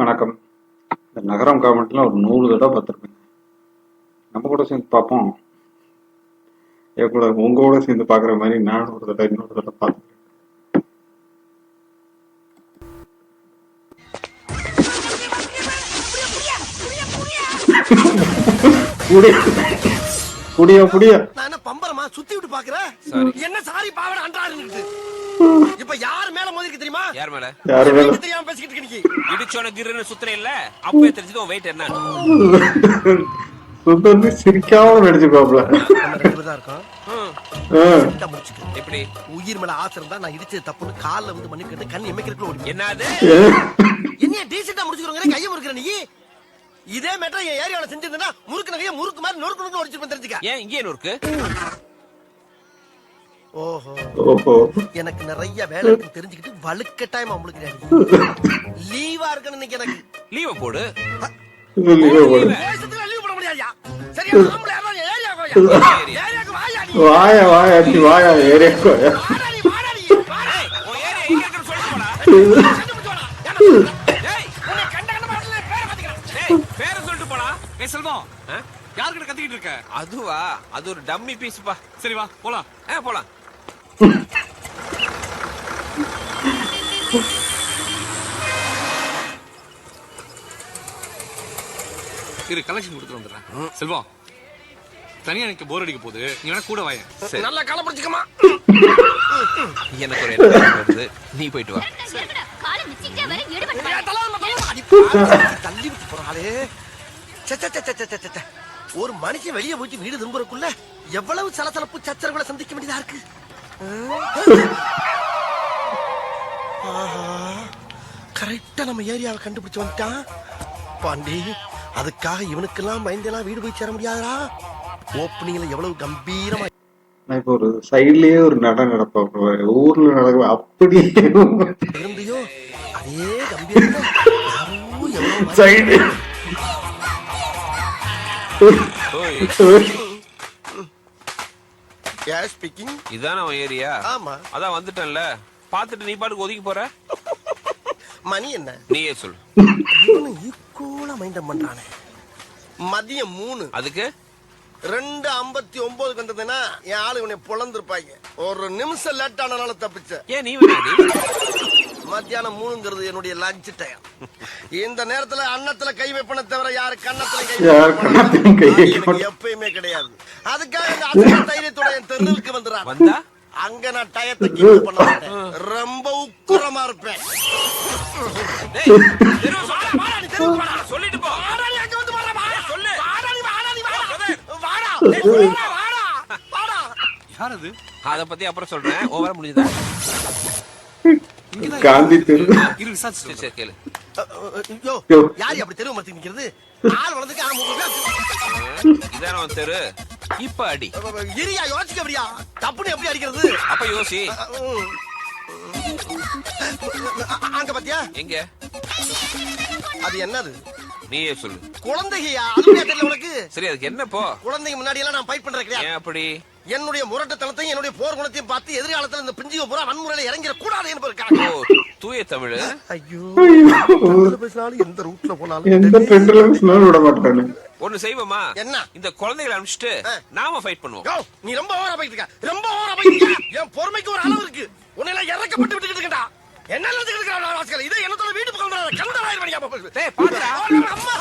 வணக்கம். இந்த நகரம் காமெண்ட்லாம் ஒரு 100 தடவை பார்த்துருப்பேன். நம்ம கூட சேர்ந்து பார்ப்போம். என் கூட உங்க கூட சேர்ந்து பார்க்குற மாதிரி நானும் ஒரு தடவை இன்னொரு தடவை பார்த்துருக்கேன். புடிய புடிய நான் என்ன பம்பரமா சுத்தி விட்டு பாக்குறேன். என்ன சாரி பாவட அன்றாருன்னு இப்ப யார் மேல மோதிருக்கு தெரியுமா? யார் மேல? யாரு மேல தெரியாம பேசிக்கிட்டு இருக்கீங்க. இடிச்சோன கிருன்னு சுத்துறே இல்ல, அப்பவே தெரிஞ்சது உன் வெயிட் என்ன. சுத்தந்து சிரிக்காம நடிச்சுப்பாப்ல. நம்ம ரெண்டு பேர் தான் இருக்கோம். எப்படி உயிர் மேல ஆசை இருந்தா நான் இடிச்சது தப்புன்னு கால்ல வந்து மண்ணி கேட்டு கண் எமைக்கிறதுக்குள்ள ஓடி. என்னது என்ன டீசெண்டா முடிச்சுக்கிறோங்க, கையை முறுக்குற நீ. இதே மேட்டர் என் ஏரியாவில் செஞ்சிருந்தா முறுக்கு நகையை முறுக்கு மாதிரி நொறுக்கு ஒடிச்சிருப்பேன் தெரிஞ்சுக்க. ஏன் இங்கே நொறுக்கு? ஓஹோ, எனக்கு நிறைய வேலை இருக்கு தெரிஞ்சுக்கிட்டு வழுக்க டைம் முழுக்கிறேன். லீவா இருக்குன்னு இன்னைக்கு எனக்கு. லீவ போடு. லீவ் போட முடியாதுயா. சரியா நம்மள யாரோ ஏரியாக்கு வாயா வாயா நீ வாயா ஏரியாக்கு வாயா. வாடா நீ வாடா. ஓ ஏரியா எங்க இருக்குன்னு சொல்லிட்டு போடா. டேய் உன்னை கண்ட மாட்டல பேரை பாத்துக்கறேன். டேய் பேரை சொல்லிட்டு போடா. ஏய் செல்வம், யார்கிட்ட கத்திக்கிட்டு இருக்க? அதுவா, அது ஒரு டம்மி பீஸ்ப்பா. சரி வா போலாம். போலாம். இரு கலெக்ஷன் கொடுத்து வந்துடுறேன். செல்வம், தனியா எனக்கு போர் அடிக்க போகுது, நீ வேணா கூட வாயேன். நல்லா கால பிடிச்சுக்கமா. எனக்கு ஒரு எண்ணம் வருது, நீ போயிட்டு வா. தள்ளி விட்டு போறாளே. ஒரு மனுஷன் வெளியே போயிட்டு வீடு திரும்புறக்குள்ள எவ்வளவு சலசலப்பு சச்சரவுகளை சந்திக்க வேண்டியதா இருக்கு. கரெக்டா நம்ம ஏரியாவை கண்டுபிடிச்சு வந்துட்டான் பாண்டி. அதுக்காக இவனுக்கெல்லாம் பயந்தெல்லாம் வீடு போய் சேர முடியாதா? ஓப்பனிங்ல எவ்வளவு கம்பீரமா. நான் இப்ப ஒரு சைட்லயே ஒரு நடப்பாங்க ஊர்ல நடக்க அப்படியே இருந்தையோ அதே கம்பீரம் சைடு. இதான உன் ஏரியா? ஆமா. அதான் வந்துட்டேன்ல, பாத்துட்டு நீ பாட்டுக்கு ஒதுக்கி போற. மணி என்ன நீயே சொல்லு. ஈக்குவலா மைண்டம் பண்றானே. மதியம் 3. அதுக்கு 2:59 வந்ததுன்னா என் ஆளு இவனை பொழந்திருப்பாங்க. ஒரு நிமிஷம் லேட் ஆனால தப்பிச்ச. ஏன் நீ வேணாடி? மத்தியானம் 3ங்கிறது என்னுடைய லஞ்ச் டைம். இந்த நேரத்துல அன்னத்துல கை வைப்பன தவிர யாரு கன்னத்துல கை எப்பயுமே கிடையாது. அதுக்காக இந்த அசைவ தைரியத்தோட என் தெருவுக்கு வந்துடுறான். வந்தா அங்க நான் டயத்தை கீழ் பண்ண மாட்டேன். ரொம்ப உக்குரமா இருப்பேன். சொல்லிட்டு போ. யார் அது? அத பத்தி அப்புறம் சொல்றேன். ஓவரா முடிஞ்சதா? காந்தி தெரு. இரு விசாரிச்சு. சரி கேளு. யாரு அப்படி தெருவு மரத்துக்கு நிக்கிறது? ஆள் வளர்ந்துக்கு இதான உன் தெரு. இப்ப அடி. இரியா யோசிக்க அப்படியா? தப்புன்னு எப்படி அடிக்கிறது? அப்ப யோசி. அங்க பாத்தியா? எங்க? அது என்னது? நீயே சொல்லு. குழந்தையா? அதுவே தெரியல உனக்கு? சரி அதுக்கு என்ன போ? குழந்தைங்க முன்னாடி எல்லாம் நான் ஃபைட் பண்றேன் கிடையாது. ஏன் அப்படி? என்னுடைய முரட்டத்தனத்தையும் என்னுடைய போர் குணத்தையும் பார்த்து எதிர்காலத்துல இந்த பிஞ்சுக பூரா வன்முறையில இறங்கிட கூடாது என்பதற்காக. ஓ தூய தமிழ். ஐயோ பேசினாலும் எந்த ரூட்ல போனாலும் எந்த ட்ரெண்ட்ல பேசினாலும் விட மாட்டானே. ஒண்ணு செய்வோமா? என்ன? இந்த குழந்தைகளை அனுப்பிச்சிட்டு நாம ஃபைட் பண்ணுவோம். நீ ரொம்ப ஓவரா போயிட்டு இருக்க. ரொம்ப ஓவரா போயிட்டு இருக்க. என் பொறுமைக்கு ஒரு அளவு இருக்கு. உன்னை எல்லாம் இறக்கப்பட்டு விட்டுக்கிட்டு இருக்கடா. என்ன நினைச்சிட்டு இருக்கடா வாஸ்கல்? இதை என்னத்தோட வீட்டு பக்கம் கந்தராயிரம் பண்ணி. டேய் பாத்துடா. அம்மா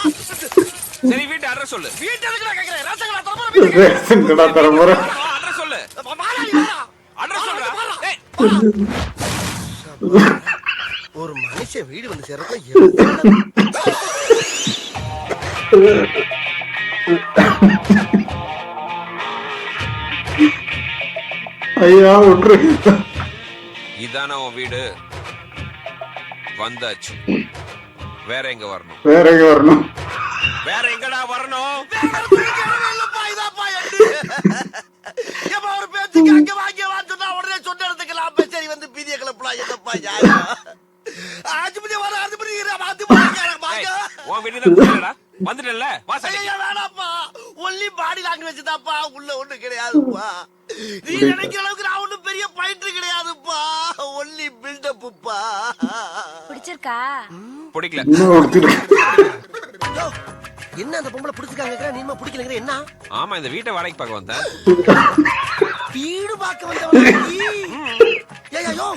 சரி வீட்டு அட்ரஸ் சொல்லு. வீட்டு எதுக்குடா கேக்குறேன்? ரசங்களா தரமா வீட்டு. ரேஷன்டா தரமோற. அட்ரஸ் சொல்லு. வாடா நீ வாடா. அட்ரஸ் சொல்றா. டேய் ஒரு மனுஷன் வீடு வந்து சேர்றப்ப ஐயா ஒன்று. இதான உன் வீடு. வந்தாச்சு. வேற எங்க வரணும்? வேற எங்க வரணும்? வேற எங்கடா வரணும்? ஒரு பேச்சுக்கு அங்க வாங்க வான்னா உடனே சொன்ன இடத்துக்கு நான் சரி வந்து பீதிய கிளப்பலாம். என்னப்பா யாரு ஆஜிபதி வர ஆஜிபதி உன் வீடு தான் வந்துட்டல. வேணாப்பா, ஒன்லி பாடி லாங்குவேஜ் தான்ப்பா, உள்ள ஒண்ணு கிடையாதுப்பா. நீ நினைக்கிற அளவுக்கு நான் ஒண்ணும் பெரிய பயிற்று கிடையாதுப்பா. ஒன்லி பில்டப்புப்பா. பிடிச்சிருக்கா? பிடிக்கல. இன்னும் ஒருத்தர் யோ, என்ன அந்த பொம்பளை பிடிச்சிருக்காங்க? நீமா பிடிக்கலங்கிற என்ன? ஆமா, இந்த வீட்டை வாடகைக்கு பார்க்க வந்தேன். வீடு பார்க்க வந்தவன். ஏய்யோ,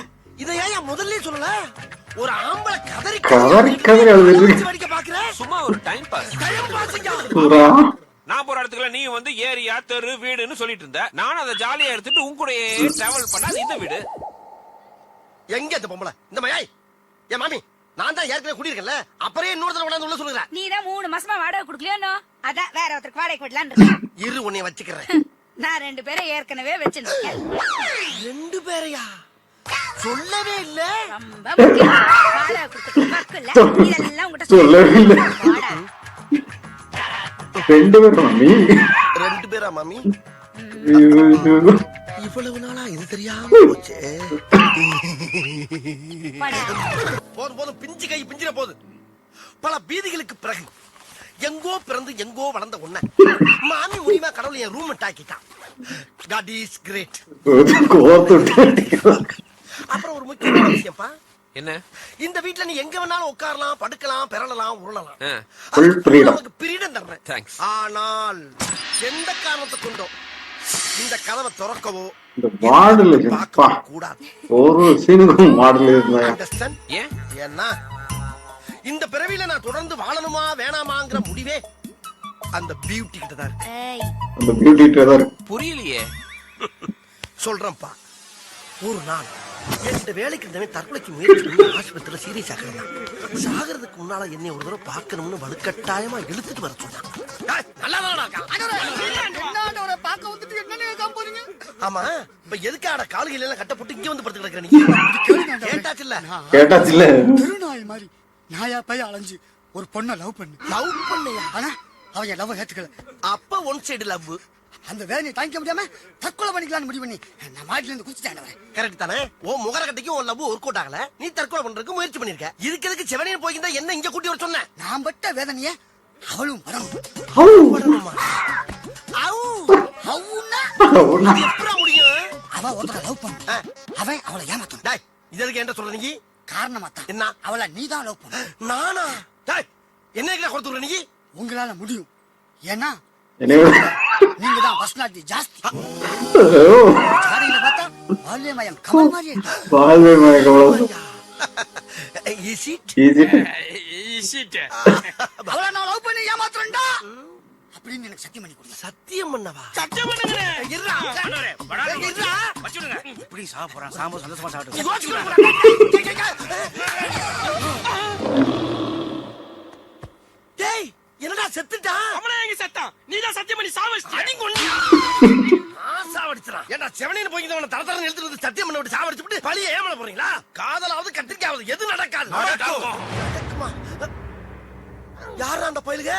இதை ஏன் முதல்ல சொல்லல? ஒரு ஆம்பளை கதறி கதறி அழுதுட்டு வடிக்க பாக்குற? சும்மா ஒரு டைம் பாஸ். டைம் பாஸ்ங்க. நான் போற இடத்துக்குள்ள நீ வந்து ஏரியா தெரு வீடுன்னு சொல்லிட்டு இருந்த. நானும் அதை ஜாலியா எடுத்துட்டு உன் கூடயே டிராவல் பண்ணா அது இந்த வீடு. எங்க இந்த பொம்பளை? இந்த மயாய் ஏ மாமி, நான் தான் ஏற்கனவே குடியிருக்கேன்ல, அப்புறம் இன்னொரு தடவை கொண்டாந்து உள்ள சொல்லுறேன். நீ தான் 3 மாசமா வாடகை குடுக்கலையோ? அதான் வேற ஒருத்தருக்கு வாடகை விடலான்னு இரு உன்னை வச்சுக்கிறேன். நான் 2 பேரை ஏற்கனவே வச்சிருக்கேன். 2 பேரையா? சொல்லவே இல்ல. ரொம்ப முக்கியம். வாடகை கொடுத்துட்டு வக்கு இல்ல. இதெல்லாம் உங்ககிட்ட சொல்லவே இல்ல. வாடா. 2 பேர் மாமி. 2 பேரா மாமி? இவ்வளவு நாளா இது தெரியாம போச்சே. வாடா. போதும் போதும், பிஞ்சு கை பிஞ்சிர போது. பல பீதிகளுக்கு பிறகு எங்கோ பிறந்து எங்கோ வளர்ந்த உன்னை மாமி முடியுமா கடவுள் என் ரூம் ஆக்கிட்டான். God is great. அப்புறம் ஒரு முக்கியமான விஷயம்ப்பா. என்ன? இந்த வீட்ல நீ எங்க வேணாலும் உட்காரலாம், படுக்கலாம், பெறலாம், உருளலாம். Full freedom. நமக்கு பிரீடம் தர்றேன். Thanks. ஆனால் எந்த காரணத்தை கொண்டோ இந்த கதவை திறக்கவோ இந்த மாடல் பார்க்க கூடாது. ஒரு சீனுக்கும் மாடல் இருந்தாங்க. Understand? ஏன்? ஏன்னா இந்த பிறவியில நான் தொடர்ந்து வாழணுமா வேணாமாங்கிற முடிவே அந்த பியூட்டி கிட்ட தான் இருக்கு. ஏய், அந்த பியூட்டி தான் இருக்கு. புரியலையே. சொல்றேன்ப்பா, ஒரு நாள் என்கிட்ட வேலைக்கு இருந்தவன் தற்கொலைக்கு முயற்சி பண்ணி ஆஸ்பத்திரியில சீரியஸ் ஆகிறான். சாகிறதுக்கு முன்னால என்னை ஒரு தடவை பார்க்கணும்னு வலுக்கட்டாயமா இழுத்துட்டு வர சொன்னான். ஆமா, இப்ப எதுக்காட கால்கள் எல்லாம் கட்ட போட்டு இங்க வந்து படுத்து கிடக்குற நீ? கேட்டாச்சுல்ல? கேட்டாச்சுல. திருநாய் மாதிரி நாயா பைய அலைஞ்சு ஒரு பொண்ணை லவ் பண்ணு. லவ் பண்ணையா? ஆனா அவன் என் லவ் ஏத்துக்கல. அப்ப ஒன் சைடு லவ். அந்த வேலையை தாங்கிக்க முடியாம தற்கொலை பண்ணிக்கலாம்னு முடிவு பண்ணி நான் மாட்டில இருந்து குதிச்சிட்டேன். கரெக்ட் தானே? ஓ முகர கட்டிக்கும் உன் லவ் ஒர்க் அவுட் ஆகல, நீ தற்கொலை பண்றதுக்கு முயற்சி பண்ணிருக்க. இதுக்கு எதுக்கு செவனையும் போய்க்கிட்டா என்ன இங்க கூட்டி வர சொன்ன? நான் பட்ட வேதனைய அவளும் வரணும். படணுமா? அவு அவுன்னா இது எப்படா முடியும்? அவ ஒருத்தர லவ் பண்ண, அவன் அவளை ஏமாத்தணும். டேய், இது எதுக்கு என்ன சொல்ற நீ? காரணமா தான் என்ன? அவளை நீதான் லவ் பண்ண. நானா? டேய், என்ன கொடுத்துற நீ? உங்களால முடியும். ஏன்னா என்னையோட நீங்க தான் பர்சனாலிட்டி ஜாஸ்தி. சாரியில பார்த்தா பால்யமயம் கமல் மாதிரி இருக்கு. வாழ்வே மயக்கம். Is it? அவளை நான் லவ் பண்ணி ஏமாத்துறேன்டா அப்படின்னு எனக்கு சத்தியம் பண்ணி கொடுங்க. சத்தியம் பண்ணவா? சத்தியம் பண்ணுங்க. இருடா. இருடா. வச்சுடுங்க. இப்படி சாப்பிடுறான் சாம்பு சந்தோஷமா சாப்பிட்டு. யோசிச்சு பாரு. டேய், என்னடா செத்துட்டா? அவனே எங்க செத்தான்? நீதான் சத்தியம் பண்ணி சாவடிச்சிட்ட. அடி கொண்டு சாவடிச்சுறான். ஏன்டா செவனேன்னு போய்க்கிட்டவன தரதரன்னு எடுத்துட்டு வந்து சத்தியம் பண்ண விட்டு சாவடிச்சுட்டு பழிய ஏமாள போறீங்களா? காதலாவது கத்திரிக்காவது எது நடக்காது. நடக்கும். நடக்குமா? யாரா அந்த பயலுக?